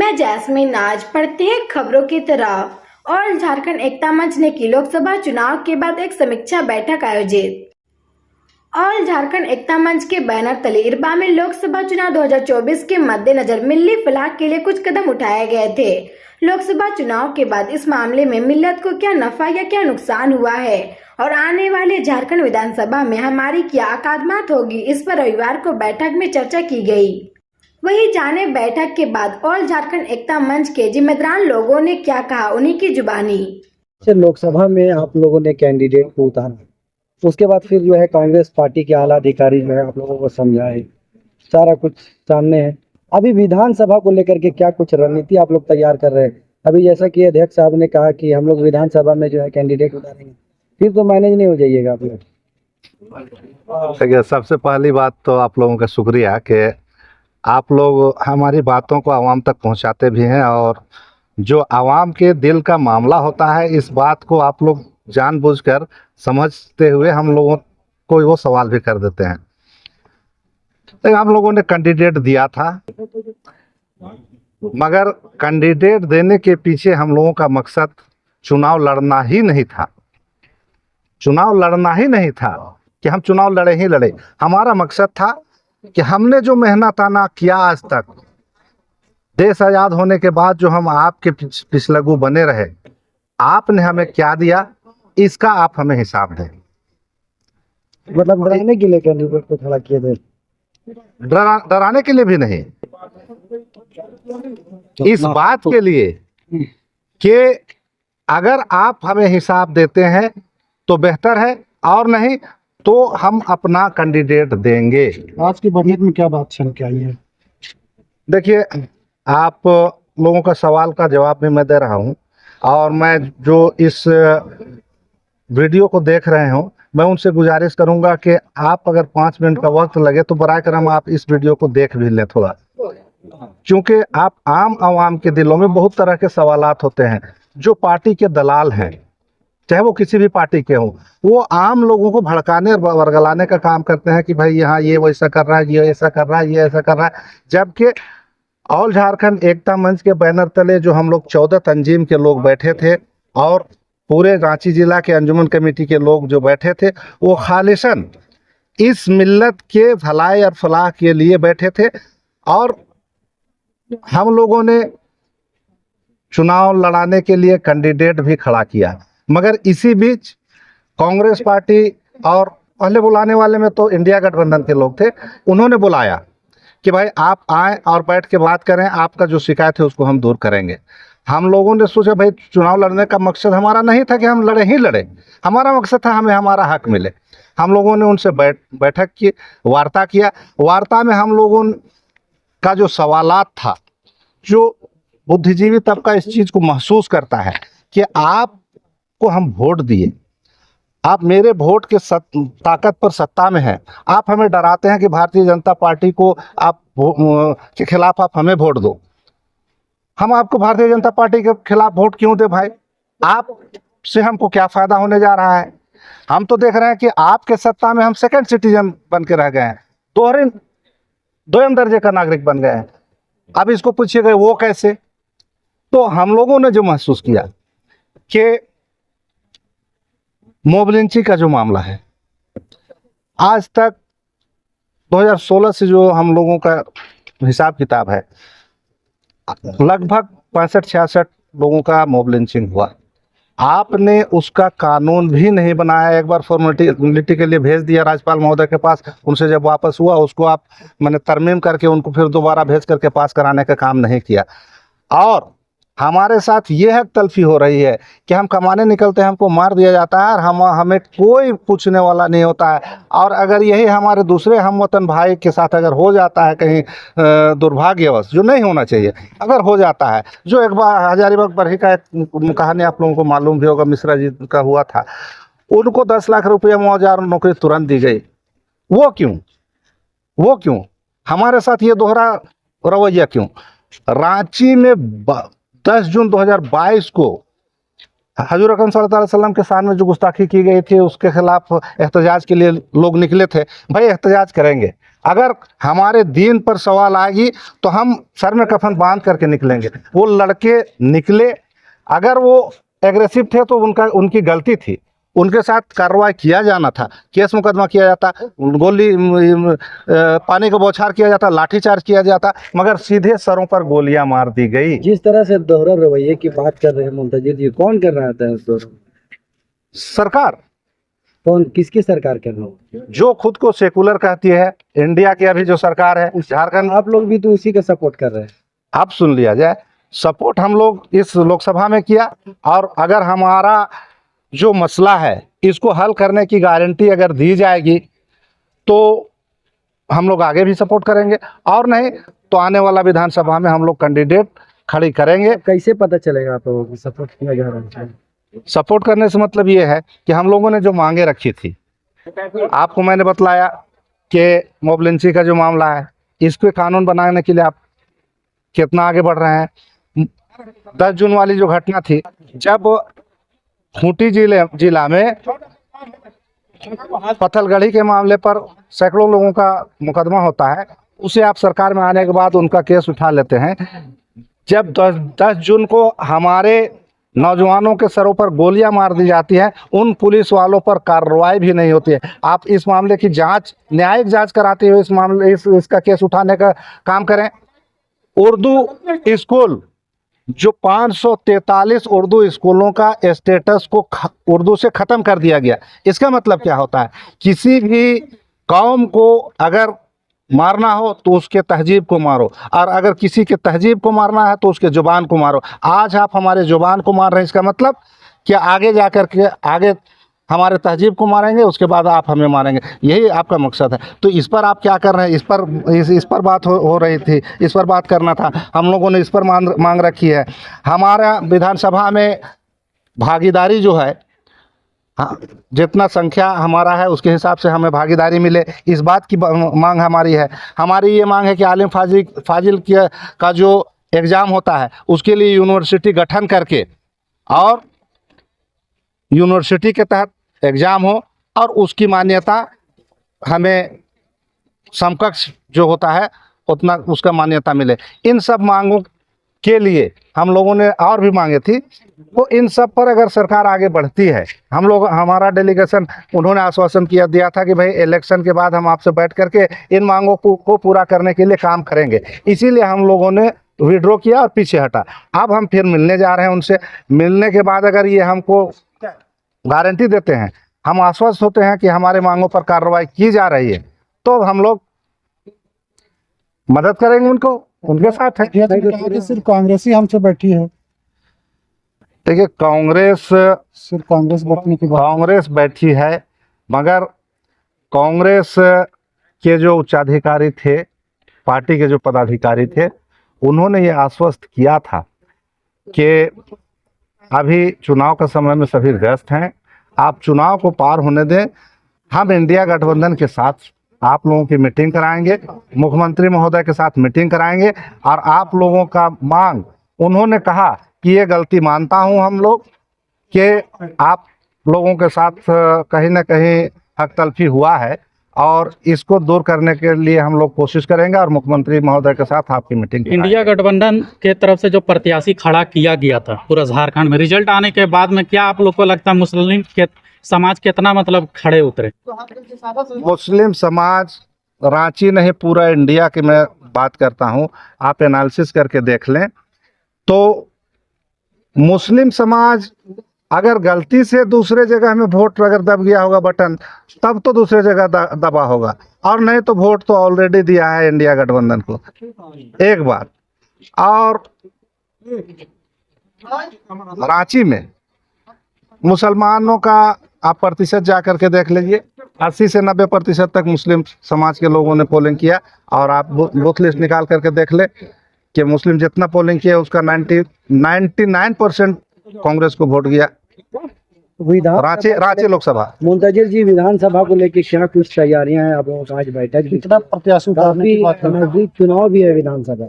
मैं जैस्मिन नाज प्रत्येक खबरों की तरह ऑल झारखंड एकता मंच ने की लोकसभा चुनाव के बाद एक समीक्षा बैठक आयोजित। ऑल झारखंड एकता मंच के बैनर तले इरबा में लोकसभा चुनाव 2024 के मद्देनजर मिल्ली फलाह के लिए कुछ कदम उठाए गए थे। लोकसभा चुनाव के बाद इस मामले में मिल्लत को क्या नफा या क्या नुकसान हुआ है और आने वाले झारखंड विधानसभा में हमारी क्या अकादमात होगी, इस पर रविवार को बैठक में चर्चा की गई। वही जाने बैठक के बाद ऑल झारखंड एकता मंच के जिम्मेदार लोगों ने क्या कहा, उन्हीं की जुबानी। लोकसभा में आप लोगों ने कैंडिडेट को उतारा, उसके बाद फिर जो है कांग्रेस पार्टी के आला अधिकारी जो है आप लोगों को समझाए, सारा कुछ सामने है। अभी विधानसभा को लेकर के क्या कुछ रणनीति आप लोग तैयार कर रहे हैं? अभी जैसा कि अध्यक्ष साहब ने कहा कि हम लोग विधानसभा में जो है कैंडिडेट उतारेंगे, फिर तो मैनेज नहीं हो जाइएगा आप लोग। देखिए, सबसे पहली बात तो आप लोगों का शुक्रिया कि आप लोग हमारी बातों को आवाम तक पहुंचाते भी हैं, और जो आवाम के दिल का मामला होता है इस बात को आप लोग जानबूझकर समझते हुए हम लोगों को वो सवाल भी कर देते हैं। तो हम लोगों ने कैंडिडेट दिया था, मगर कैंडिडेट देने के पीछे हम लोगों का मकसद चुनाव लड़ना ही नहीं था। चुनाव लड़ना ही नहीं था कि हम चुनाव लड़े ही लड़े। हमारा मकसद था कि हमने जो मेहनताना किया आज तक, देश आज़ाद होने के बाद जो हम आपके पिछलगू बने रहे, आपने हमें क्या दिया, इसका आप हमें हिसाब दें। मतलब डराने के लिए कैंडिडेट को खड़ा किए थे? डराने के लिए भी नहीं, इस बात के लिए कि अगर आप हमें हिसाब देते हैं तो बेहतर है, और नहीं तो हम अपना कैंडिडेट देंगे। आज की बैठक में क्या बात चल के आई है? देखिए, आप लोगों का सवाल का जवाब भी मैं दे रहा हूं, और मैं जो इस वीडियो को देख रहे हो, मैं उनसे गुजारिश करूंगा कि आप अगर 5 मिनट का वक्त लगे तो बराए करम आप इस वीडियो को देख भी लें थोड़ा, क्योंकि आप आम आवाम के दिलों में बहुत तरह के सवालात होते हैं। जो पार्टी के दलाल हैं, चाहे वो किसी भी पार्टी के हों, वो आम लोगों को भड़काने और वर्गलाने का काम करते हैं कि भाई यहाँ ये वैसा कर रहा है, ये ऐसा कर रहा है, ये ऐसा कर रहा है। जबकि ऑल झारखंड एकता मंच के बैनर तले जो हम लोग 14 तंजीम के लोग बैठे थे, और पूरे रांची जिला के अंजुमन कमेटी के लोग जो बैठे थे, वो खालिसन इस मिल्लत के भलाई और फलाह के लिए बैठे थे। और हम लोगों ने चुनाव लड़ाने के लिए कैंडिडेट भी खड़ा किया, मगर इसी बीच कांग्रेस पार्टी, और पहले बुलाने वाले में तो इंडिया गठबंधन के लोग थे, उन्होंने बुलाया कि भाई आप आए और बैठ के बात करें, आपका जो शिकायत है उसको हम दूर करेंगे। हम लोगों ने सोचा भाई चुनाव लड़ने का मकसद हमारा नहीं था कि हम लड़े ही लड़े, हमारा मकसद था हमें हमारा हक मिले। हम लोगों ने उनसे बैठक की, वार्ता किया। वार्ता में हम लोगों का जो सवालात था, जो बुद्धिजीवी तबका इस चीज़ को महसूस करता है कि आपको हम वोट दिए, आप मेरे वोट के ताकत पर सत्ता में हैं, आप हमें डराते हैं कि भारतीय जनता पार्टी को आप के खिलाफ आप हमें वोट दो। हम आपको भारतीय जनता पार्टी के खिलाफ वोट क्यों दे भाई? आप से हमको क्या फ़ायदा होने जा रहा है? हम तो देख रहे हैं कि आपके सत्ता में हम सेकंड सिटीजन बन के रह गए हैं, दोयम दर्जे का नागरिक बन गए हैं। अब इसको पूछिएगा वो कैसे? तो हम लोगों ने जो महसूस किया कि मॉब लिंचिंग का जो मामला है, आज तक 2016 से जो हम लोगों का हिसाब किताब है, लगभग 65-66 लोगों का मॉब लिंचिंग हुआ। आपने उसका कानून भी नहीं बनाया, एक बार फॉर्मेलिटी के लिए भेज दिया राज्यपाल महोदय के पास, उनसे जब वापस हुआ उसको आप मैंने तरमीम करके उनको फिर दोबारा भेज करके पास कराने का काम नहीं किया। और हमारे साथ ये हक तलफी हो रही है कि हम कमाने निकलते हैं, हमको मार दिया जाता है, और हमें कोई पूछने वाला नहीं होता है। और अगर यही हमारे दूसरे हमवतन भाई के साथ अगर हो जाता है कहीं दुर्भाग्यवश, जो नहीं होना चाहिए, अगर हो जाता है, जो एक बार हजारीबाग बरही का एक कहानी आप लोगों को मालूम भी होगा, मिश्रा जी का हुआ था, उनको 10 लाख रुपया मुआवजा और नौकरी तुरंत दी गई। वो क्यों? हमारे साथ ये दोहरा रवैया क्यों? रांची में 10 जून 2022 को हजूर अकरम सल्लल्लाहु अलैहि वसल्लम के सामने जो गुस्ताखी की गई थी, उसके खिलाफ एहतजाज के लिए लोग निकले थे। भाई एहतजाज करेंगे, अगर हमारे दीन पर सवाल आएगी तो हम सर में कफन बांध करके निकलेंगे। वो लड़के निकले, अगर वो एग्रेसिव थे तो उनकी गलती थी, उनके साथ कार्रवाई किया जाना था, केस मुकदमा किया जाता, गोली पानी का बौछार किया जाता, लाठीचार्ज किया जाता, मगर सीधे सरों पर गोलियां मार दी गई। जिस तरह से दोहरा रवैये की बात कर रहे हैं मुंतजिर जी, कौन कर रहा था इस दोहरा? सरकार, कौन, किसकी सरकार कर रही है? जो खुद को सेकुलर कहती है, इंडिया की अभी जो सरकार है, झारखंड। आप लोग भी तो उसी का सपोर्ट कर रहे हैं। आप सुन लिया जाए, सपोर्ट हम लोग इस लोकसभा में किया, और अगर हमारा जो मसला है इसको हल करने की गारंटी अगर दी जाएगी तो हम लोग आगे भी सपोर्ट करेंगे, और नहीं तो आने वाला विधानसभा में हम लोग कैंडिडेट खड़ी करेंगे। कैसे पता चलेगा आप लोगों को सपोर्ट किया जा रहा है? सपोर्ट करने से मतलब ये है कि हम लोगों ने जो मांगे रखी थी, आपको मैंने बतलाया कि मॉब लिंचिंग का जो मामला है, इसको कानून बनाने के लिए आप कितना आगे बढ़ रहे हैं। 10 जून वाली जो घटना थी, जब खूंटी जिला में पत्थलगढ़ी के मामले पर सैकड़ों लोगों का मुकदमा होता है, उसे आप सरकार में आने के बाद उनका केस उठा लेते हैं। जब 10 जून को हमारे नौजवानों के सरों पर गोलियां मार दी जाती हैं, उन पुलिस वालों पर कार्रवाई भी नहीं होती है। आप इस मामले की जांच, न्यायिक जांच कराते हुए इसका केस उठाने का काम करें। उर्दू स्कूल, जो 543 उर्दू स्कूलों का स्टेटस को उर्दू से ख़त्म कर दिया गया। इसका मतलब क्या होता है? किसी भी कौम को अगर मारना हो तो उसके तहजीब को मारो, और अगर किसी के तहजीब को मारना है तो उसके ज़ुबान को मारो। आज आप हमारे ज़ुबान को मार रहे हैं, इसका मतलब कि आगे जाकर के आगे हमारे तहजीब को मारेंगे, उसके बाद आप हमें मारेंगे, यही आपका मकसद है। तो इस पर आप क्या कर रहे हैं? इस पर बात हो रही थी, इस पर बात करना था। हम लोगों ने इस पर मांग रखी है। हमारा विधानसभा में भागीदारी जो है, हाँ, जितना संख्या हमारा है उसके हिसाब से हमें भागीदारी मिले, इस बात की मांग हमारी है। हमारी ये मांग है कि आलिम फाजिल का जो एग्ज़ाम होता है उसके लिए यूनिवर्सिटी गठन करके, और यूनिवर्सिटी के तहत एग्ज़ाम हो, और उसकी मान्यता हमें समकक्ष जो होता है उतना उसका मान्यता मिले। इन सब मांगों के लिए हम लोगों ने और भी मांगे थी, तो इन सब पर अगर सरकार आगे बढ़ती है, हमारा डेलीगेशन, उन्होंने आश्वासन दिया था कि भाई इलेक्शन के बाद हम आपसे बैठ करके इन मांगों को पूरा करने के लिए काम करेंगे। इसीलिए हम लोगों ने विड्रॉ किया और पीछे हटा। अब हम फिर मिलने जा रहे हैं उनसे। मिलने के बाद अगर ये हमको गारंटी देते हैं, हम आश्वस्त होते हैं कि हमारे मांगों पर कार्रवाई की जा रही है, तो हम लोग मदद करेंगे उनके साथ है। सिर्फ कांग्रेस ही हमसे बैठी है। देखिए, सिर्फ कांग्रेस बैठने की बात। कांग्रेस बैठी है, मगर कांग्रेस के जो उच्चाधिकारी थे, पार्टी के जो पदाधिकारी थे, उन्होंने ये आश्वस्त किया था कि अभी चुनाव का समय में सभी व्यस्त हैं, आप चुनाव को पार होने दें, हम इंडिया गठबंधन के साथ आप लोगों की मीटिंग कराएंगे, मुख्यमंत्री महोदय के साथ मीटिंग कराएंगे, और आप लोगों का मांग, उन्होंने कहा कि ये गलती मानता हूं हम लोग कि आप लोगों के साथ कहीं ना कहीं हक तलफी हुआ है, और इसको दूर करने के लिए हम लोग कोशिश करेंगे, और मुख्यमंत्री महोदय के साथ आपकी मीटिंग। इंडिया गठबंधन के तरफ से जो प्रत्याशी खड़ा किया गया था पूरा झारखंड में, रिजल्ट आने के बाद में क्या आप लोग को लगता है मुस्लिम के समाज कितना मतलब खड़े उतरे? मुस्लिम समाज, रांची नहीं पूरा इंडिया की मैं बात करता हूं, आप एनालिसिस करके देख लें तो मुस्लिम समाज अगर गलती से दूसरे जगह में वोट अगर दब गया होगा बटन, तब तो दूसरे जगह दबा होगा, और नहीं तो वोट तो ऑलरेडी दिया है इंडिया गठबंधन को। एक बात और, रांची में मुसलमानों का आप प्रतिशत जा करके देख लीजिए, 80 से 90% तक मुस्लिम समाज के लोगों ने पोलिंग किया, और आप बूथ लिस्ट निकाल करके देख ले कि मुस्लिम जितना पोलिंग किया उसका 99% कांग्रेस को वोट गया। रांची लोकसभा। मुंतजिर जी, विधानसभा को लेकर क्या कुछ तैयारियां हैं आप लोगों का? आज बैठक, कितना प्रत्याशी नजदीक चुनाव भी है विधानसभा।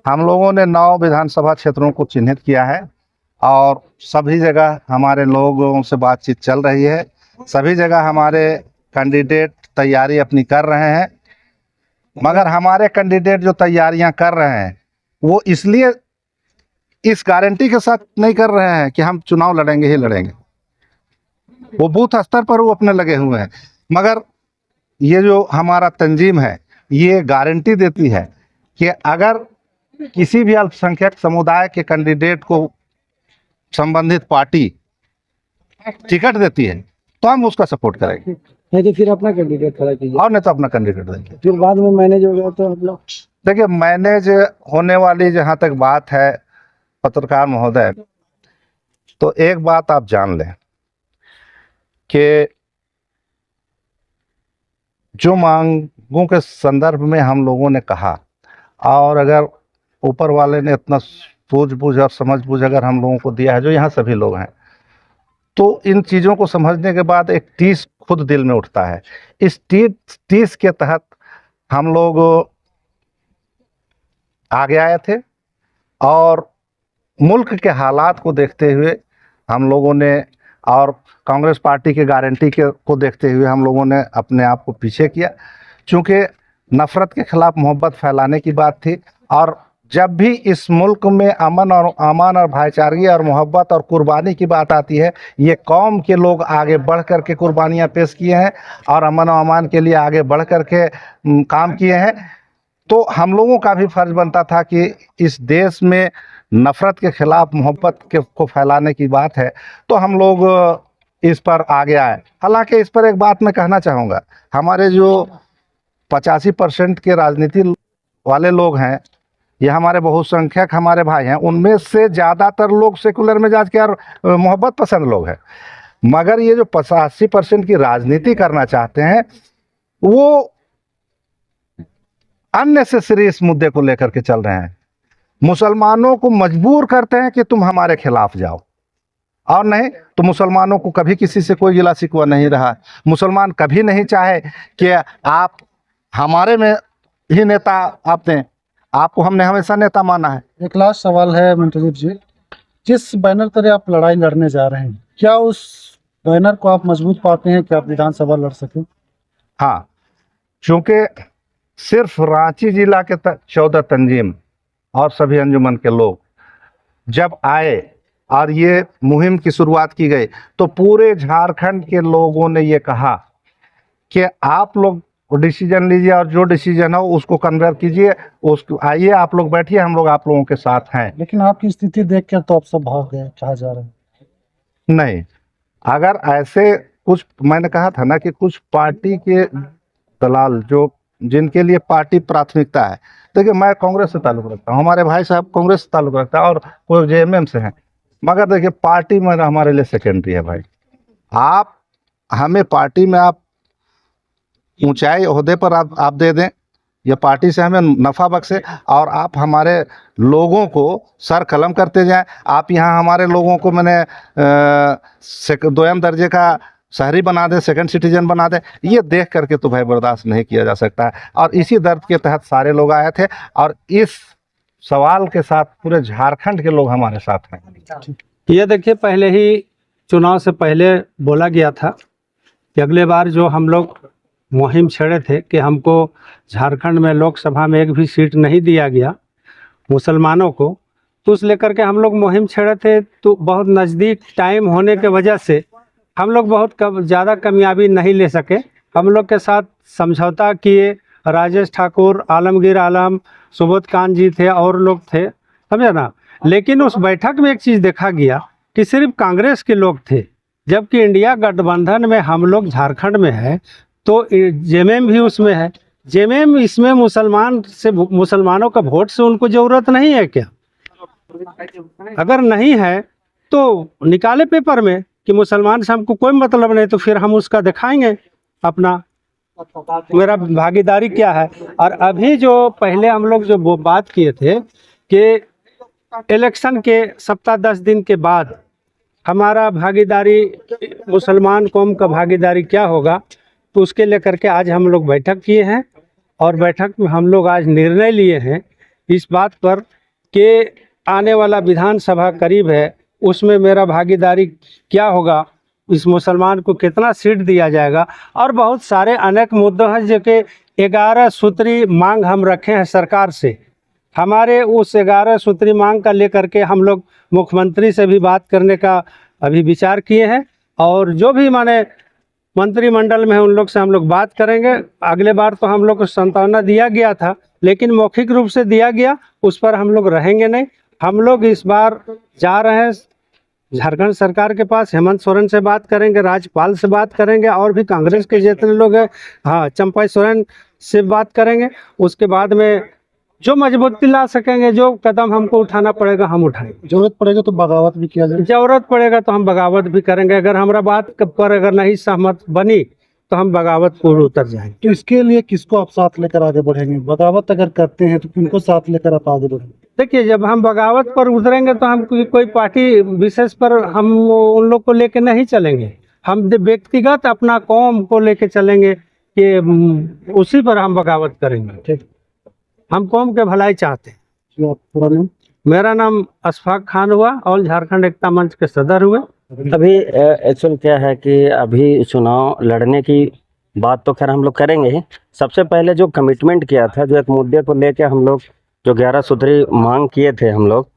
हम लोगों ने 9 विधानसभा क्षेत्रों को चिन्हित किया है, और सभी जगह हमारे लोगों से बातचीत चल रही है, सभी जगह हमारे कैंडिडेट तैयारी अपनी कर रहे हैं। मगर हमारे कैंडिडेट जो तैयारियां कर रहे हैं वो इसलिए इस गारंटी के साथ नहीं कर रहे हैं कि हम चुनाव लड़ेंगे ही लड़ेंगे। वो बूथ स्तर पर वो अपने लगे हुए हैं, मगर ये जो हमारा तंजीम है ये गारंटी देती है कि अगर किसी भी अल्पसंख्यक समुदाय के कैंडिडेट को संबंधित पार्टी टिकट देती है तो हम उसका सपोर्ट करेंगे, नहीं तो फिर अपना कैंडिडेट खड़ा कीजिए, और नहीं तो अपना कैंडिडेट देंगे। फिर बाद में मैनेज हो गया तो हम लोग। देखिए, मैनेज होने वाली जहाँ तक बात है पत्रकार महोदय, तो एक बात आप जान लें कि जो मांगों के संदर्भ में हम लोगों ने कहा, और अगर ऊपर वाले ने इतना सूझबूझ और समझबूझ अगर हम लोगों को दिया है, जो यहाँ सभी लोग हैं, तो इन चीज़ों को समझने के बाद एक टीस खुद दिल में उठता है। इस टीस के तहत हम लोग आगे आए थे और मुल्क के हालात को देखते हुए हम लोगों ने, और कांग्रेस पार्टी के गारंटी को देखते हुए हम लोगों ने अपने आप को पीछे किया, क्योंकि नफ़रत के खिलाफ मोहब्बत फैलाने की बात थी। और जब भी इस मुल्क में अमन और भाईचारगी और मोहब्बत और कुर्बानी की बात आती है, ये कौम के लोग आगे बढ़ कर के कुर्बानियाँ पेश किए हैं और अमन और अमान के लिए आगे बढ़ कर के काम किए हैं। तो हम लोगों का भी फर्ज बनता था कि इस देश में नफ़रत के खिलाफ मोहब्बत को फैलाने की बात है, तो हम लोग इस पर आगे आए। हालांकि इस पर एक बात मैं कहना चाहूँगा, हमारे जो 85% के राजनीति वाले लोग हैं, ये हमारे बहुसंख्यक हमारे भाई हैं, उनमें से ज़्यादातर लोग सेकुलर मिजाज के और मोहब्बत पसंद लोग हैं। मगर ये जो 85% की राजनीति करना चाहते हैं, वो अननेसेसरी इस मुद्दे को लेकर के चल रहे हैं। मुसलमानों को मजबूर करते हैं कि तुम हमारे खिलाफ जाओ, और नहीं तो मुसलमानों को कभी किसी से कोई गिला शिकवा नहीं रहा। मुसलमान कभी नहीं चाहे कि आप हमारे में ही नेता आप दें, आपको हमने हमेशा नेता माना है। एक लास्ट सवाल है मंटोजीत जी, जिस बैनर तरह आप लड़ाई लड़ने जा रहे हैं, क्या उस बैनर को आप मजबूत पाते हैं कि आप विधानसभा लड़ सकें? हाँ, क्योंकि सिर्फ रांची जिला के 14 तंजीम और सभी अंजुमन के लोग जब आए और ये मुहिम की शुरुआत की गई, तो पूरे झारखंड के लोगों ने ये कहा कि आप लोग डिसीजन लीजिए और जो डिसीजन हो उसको कन्वे कीजिए, उसको आइए आप लोग बैठिए, हम लोग आप लोगों के साथ हैं। लेकिन आपकी स्थिति देख कर तो आप सब भाग गए, कहा जा रहा है। नहीं, अगर ऐसे कुछ, मैंने कहा था ना कि कुछ पार्टी के दलाल जो जिनके लिए पार्टी प्राथमिकता है, देखिए मैं कांग्रेस से ताल्लुक़ रखता हूँ, हमारे भाई साहब कांग्रेस से ताल्लुक़ रखता है और कोई जेएमएम से हैं, मगर देखिए पार्टी में हमारे लिए सेकेंडरी है भाई। आप हमें पार्टी में आप ऊंचाई ओहदे पर आप दे दें, या पार्टी से हमें नफ़ा बख्शे, और आप हमारे लोगों को सर कलम करते जाएं। आप यहाँ हमारे लोगों को मैंने दोयम दर्जे का शहरी बना दें, सेकंड सिटीजन बना दें, ये देख करके तो भाई बर्दाश्त नहीं किया जा सकता है। और इसी दर्द के तहत सारे लोग आए थे, और इस सवाल के साथ पूरे झारखंड के लोग हमारे साथ हैं। ये देखिए, पहले ही चुनाव से पहले बोला गया था कि अगले बार जो हम लोग मुहिम छेड़े थे कि हमको झारखंड में लोकसभा में एक भी सीट नहीं दिया गया मुसलमानों को, तो उस लेकर के हम लोग मुहिम छेड़े थे। तो बहुत नज़दीक टाइम होने के वजह से हम लोग बहुत ज़्यादा कामयाबी नहीं ले सके। हम लोग के साथ समझौता किए, राजेश ठाकुर, आलमगीर आलम, सुबोध कांत जी थे और लोग थे, समझे ना। लेकिन उस बैठक में एक चीज़ देखा गया कि सिर्फ कांग्रेस के लोग थे, जबकि इंडिया गठबंधन में हम लोग झारखंड में है, तो जेएमएम भी उसमें है। जेएमएम इसमें मुसलमानों का वोट से उनको ज़रूरत नहीं है क्या? अगर नहीं है तो निकाले पेपर में कि मुसलमान से हमको कोई मतलब नहीं, तो फिर हम उसका दिखाएंगे अपना मेरा भागीदारी क्या है। और अभी जो पहले हम लोग जो वो बात किए थे कि इलेक्शन के सप्ताह 10 दिन के बाद हमारा भागीदारी, मुसलमान कौम का भागीदारी क्या होगा, तो उसके लेकर के आज हम लोग बैठक किए हैं। और बैठक में हम लोग आज निर्णय लिए हैं इस बात पर कि आने वाला विधानसभा करीब है, उसमें मेरा भागीदारी क्या होगा, इस मुसलमान को कितना सीट दिया जाएगा, और बहुत सारे अनेक मुद्दे हैं जो कि 11 सूत्री मांग हम रखे हैं सरकार से। हमारे उस 11 सूत्री मांग का लेकर के हम लोग मुख्यमंत्री से भी बात करने का अभी विचार किए हैं, और जो भी माने मंत्रिमंडल में है उन लोग से हम लोग बात करेंगे। अगले बार तो हम लोग को सांत्वना दिया गया था, लेकिन मौखिक रूप से दिया गया, उस पर हम लोग रहेंगे नहीं। हम लोग इस बार जा रहे हैं झारखंड सरकार के पास, हेमंत सोरेन से बात करेंगे, राज्यपाल से बात करेंगे, और भी कांग्रेस के जितने लोग हैं, हाँ, चंपाई सोरेन से बात करेंगे। उसके बाद में जो मजबूती ला सकेंगे, जो कदम हमको उठाना पड़ेगा हम उठाएंगे। जरूरत पड़ेगा तो बगावत भी किया जाए। जरूरत पड़ेगा तो हम बगावत भी करेंगे। अगर हमारा बात पर अगर नहीं सहमत बनी तो हम बगावत को उतर जाएंगे। तो इसके लिए किसको आप साथ लेकर आगे बढ़ेंगे? बगावत अगर करते हैं तो किनको साथ लेकर आप आगे बढ़ेंगे? देखिए, जब हम बगावत पर उतरेंगे तो हम कोई पार्टी विशेष पर हम उन लोग को लेके नहीं चलेंगे। हम व्यक्तिगत अपना कौम को लेके चलेंगे कि उसी पर हम बगावत करेंगे। ठीक, हम कौम के भलाई चाहते हैं। जो आप पूरा नाम? मेरा नाम अशफाक खान हुआ और झारखंड एकता मंच के सदर हुए। अभी एक्चुअल क्या है कि अभी चुनाव लड़ने की बात तो खैर हम लोग करेंगे ही। सबसे पहले जो कमिटमेंट किया था, जो एक मुद्दे को लेके हम लोग जो 11 सूत्री मांग किए थे हम लोग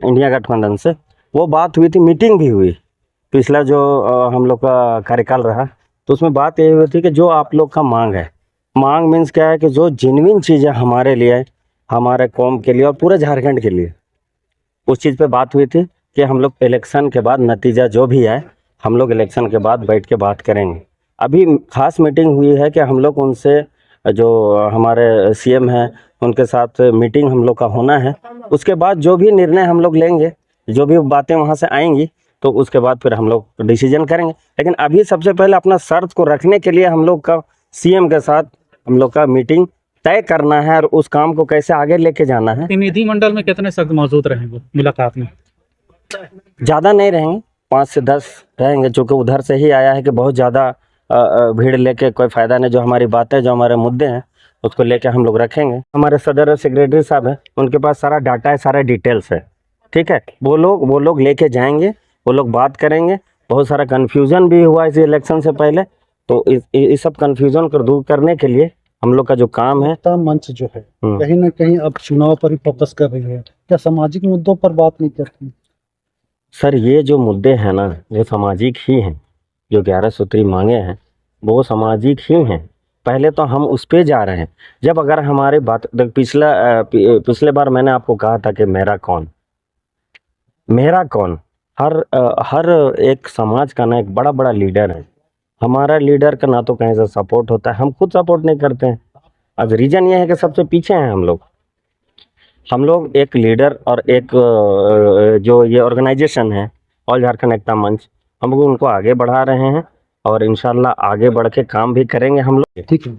इंडिया गठबंधन से, वो बात हुई थी, मीटिंग भी हुई। पिछला जो हम लोग का कार्यकाल रहा, तो उसमें बात ये हुई थी कि जो आप लोग का मांग है, मांग मीन्स क्या है कि जो जेन्युइन चीज़ें हमारे लिए, हमारे कौम के लिए और पूरे झारखंड के लिए, उस चीज़ पे बात हुई थी कि हम लोग इलेक्शन के बाद नतीजा जो भी है, हम लोग इलेक्शन के बाद बैठ के बात करेंगे। अभी खास मीटिंग हुई है कि हम लोग उनसे, जो हमारे सीएम हैं, उनके साथ मीटिंग हम लोग का होना है। उसके बाद जो भी निर्णय हम लोग लेंगे, जो भी बातें वहाँ से आएंगी, तो उसके बाद फिर हम लोग डिसीजन करेंगे। लेकिन अभी सबसे पहले अपना शर्त को रखने के लिए हम लोग का सीएम के साथ हम लोग का मीटिंग तय करना है और उस काम को कैसे आगे लेके जाना है। प्रतिनिधि मंडल में कितने शख्स मौजूद रहेंगे मुलाकात में? ज़्यादा नहीं रहेंगे, 5 से 10 रहेंगे, चूँकि उधर से ही आया है कि बहुत ज़्यादा भीड़ लेके कोई फ़ायदा नहीं। जो हमारी बातें, जो हमारे मुद्दे हैं, उसको लेके हम लोग रखेंगे। हमारे सदर और सेक्रेटरी साहब हैं, उनके पास सारा डाटा है, सारा डिटेल्स है, ठीक है। वो लोग लेके जाएंगे, वो लोग बात करेंगे। बहुत सारा कन्फ्यूज़न भी हुआ इस इलेक्शन से पहले, तो इस सब कन्फ्यूज़न को दूर करने के लिए हम लोग का जो काम है, एकता मंच जो है कहीं ना कहीं अब चुनाव पर ही फोकस कर रही है, क्या सामाजिक मुद्दों पर बात नहीं करती? सर, ये जो मुद्दे हैं ना, जो सामाजिक ही हैं, जो 11 सूत्री मांगे हैं, वो सामाजिक ही हैं। पहले तो हम उस पे जा रहे हैं। जब अगर हमारे बात, पिछले बार मैंने आपको कहा था कि मेरा कौन, हर एक समाज का ना एक बड़ा बड़ा लीडर है। हमारा लीडर का ना तो कहीं से सपोर्ट होता है, हम खुद सपोर्ट नहीं करते हैं। अब रीज़न ये है कि सबसे पीछे हैं हम लोग एक लीडर और एक जो ये ऑर्गेनाइजेशन है ऑल झारखंड एकता मंच, हम लोग उनको आगे बढ़ा रहे हैं और इंशाल्लाह आगे बढ़ के काम भी करेंगे हम लोग। ठीक है,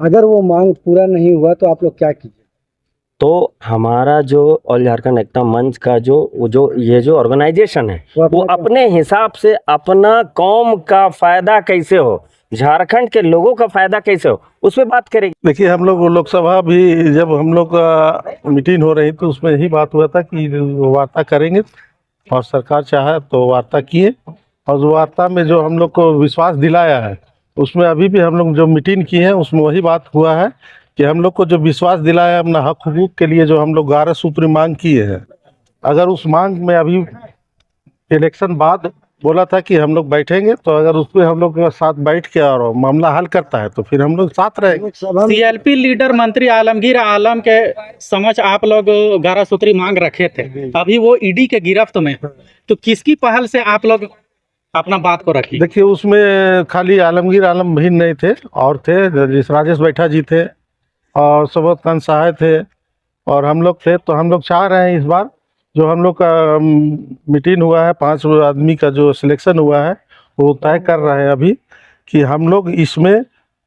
अगर वो मांग पूरा नहीं हुआ तो आप लोग क्या कीजिए? तो हमारा जो ऑल झारखंड एकता मंच का ये जो ऑर्गेनाइजेशन है, वो अपने हिसाब से अपना कौम का फायदा कैसे हो, झारखंड के लोगों का फायदा कैसे हो, उस पर बात करेंगे। देखिए, हम लोग लोकसभा भी जब हम लोग का मीटिंग हो रही तो उसमें यही बात हुआ था कि वार्ता करेंगे, और सरकार चाहे तो वार्ता किए, और उस वार्ता में जो हम लोग को विश्वास दिलाया है, उसमें अभी भी हम लोग जो मीटिंग किए हैं उसमें वही बात हुआ है कि हम लोग को जो विश्वास दिलाया अपना हक हुकूक के लिए, जो हम लोग 11 सूत्री मांग किए हैं, अगर उस मांग में अभी इलेक्शन बाद बोला था कि हम लोग बैठेंगे, तो अगर उस पर हम लोग के साथ बैठ के और मामला हल करता है तो फिर हम लोग साथ रहेंगे। सीएलपी लीडर मंत्री आलमगीर आलम के समझ आप लोग 11 सूत्री मांग रखे थे, अभी वो ईडी के गिरफ्त में, तो किसकी पहल से आप लोग अपना बात को रखिए? देखिए, उसमें खाली आलमगीर आलम भी नहीं थे, और थे, जिस राजेश बैठा जी थे और सबोध खान सहाय थे और हम लोग थे। तो हम लोग चाह रहे हैं इस बार जो हम लोग का मीटिंग हुआ है, 5 आदमी का जो सिलेक्शन हुआ है, वो तय कर रहे हैं अभी कि हम लोग इसमें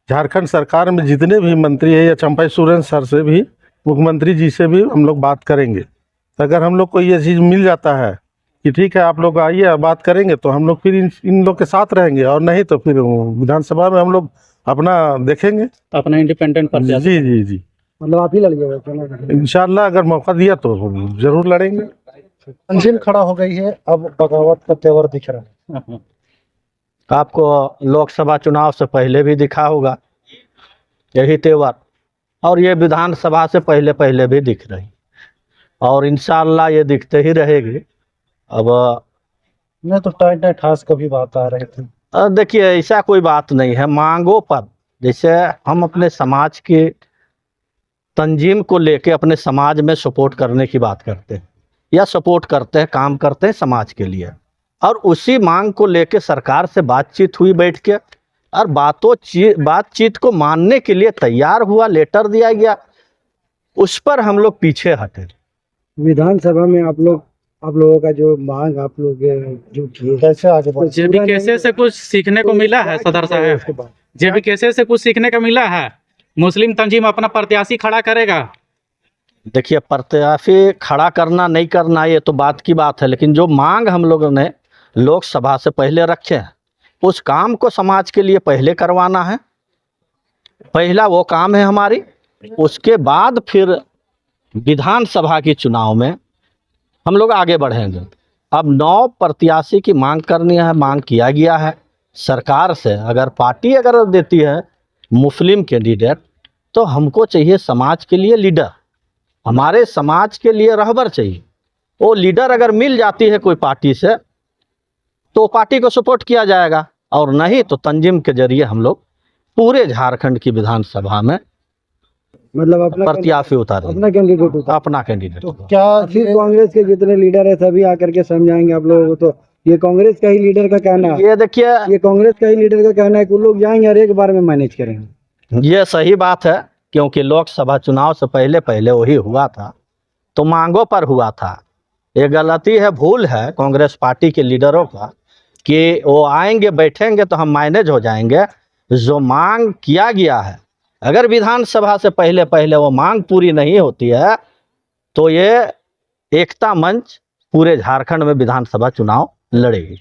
झारखंड सरकार में जितने भी मंत्री हैं, या चंपाई सोरेन सर से भी, मुख्यमंत्री जी से भी हम लोग बात करेंगे। तो अगर हम लोग को ये चीज़ मिल जाता है कि ठीक है आप लोग आइए बात करेंगे, तो हम लोग फिर इन लोग के साथ रहेंगे, और नहीं तो फिर विधानसभा में हम लोग अपना देखेंगे, अपना इंडिपेंडेंट पर। जी जी जी, मतलब आप ही लड़िएगा? इंशाल्लाह अगर मौका दिया तो जरूर लड़ेंगे। मंजिल खड़ा हो गई है, अब बगावत का तेवर दिख रहा है। आपको लोकसभा चुनाव से पहले भी दिखा होगा यही तेवर, और ये विधानसभा से पहले पहले भी दिख रही और इंशाअल्लाह ये दिखते ही रहेगी। अब नहीं तो टाइट ठास कभी बात आ रहे थे। देखिए ऐसा कोई बात नहीं है। मांगों पर, जैसे हम अपने समाज की तंजीम को लेके अपने समाज में सपोर्ट करने की बात करते हैं या सपोर्ट करते हैं, काम करते हैं समाज के लिए, और उसी मांग को लेके सरकार से बातचीत हुई बैठ के, और बातचीत को मानने के लिए तैयार हुआ, लेटर दिया गया, उस पर हम लोग पीछे हटे। विधानसभा में आप लोगों का जो मांग आप लोग जो किए, कैसे आगे बढ़े? जेबीकेसे से कुछ सीखने को मिला है सदर साहब? उसके बाद जेबीकेसे से कुछ सीखने को मिला है? मुस्लिम तंजीम अपना प्रत्याशी खड़ा करेगा? देखिए प्रत्याशी खड़ा करना नहीं करना ये तो बात की बात है, लेकिन जो मांग हम लोगों ने लोकसभा से पहले रखे हैं उस काम को समाज के लिए पहले करवाना है। पहला वो काम है हमारी, उसके बाद फिर विधानसभा के चुनाव में हम लोग आगे बढ़ेंगे। अब 9 प्रत्याशी की मांग करनी है, मांग किया गया है सरकार से। अगर पार्टी अगर देती है मुस्लिम कैंडिडेट तो हमको चाहिए समाज के लिए लीडर, हमारे समाज के लिए रहबर चाहिए। वो लीडर अगर मिल जाती है कोई पार्टी से तो पार्टी को सपोर्ट किया जाएगा, और नहीं तो तंजीम के जरिए हम लोग पूरे झारखंड की विधानसभा में मतलब अपना प्रत्याशी उतारेंगे, अपना कैंडिडेट उतार। अपना कैंडिडेट। तो क्या फिर कांग्रेस के जितने लीडर है सभी आकर के समझाएंगे आप लोगों को? तो ये कांग्रेस का ही लीडर का कहना है, ये देखिए ये कांग्रेस का ही लीडर का कहना है कि वो लोग जाएंगे और एक बार में मैनेज करेंगे। ये सही बात है, क्योंकि लोकसभा चुनाव से पहले पहले वही हुआ था तो मांगों पर हुआ था। ये गलती है, भूल है कांग्रेस पार्टी के लीडरों का कि वो आएंगे बैठेंगे तो हम मैनेज हो जाएंगे। जो मांग किया गया है, अगर विधानसभा से पहले पहले वो मांग पूरी नहीं होती है तो ये एकता मंच पूरे झारखंड में विधानसभा चुनाव लड़ेगी।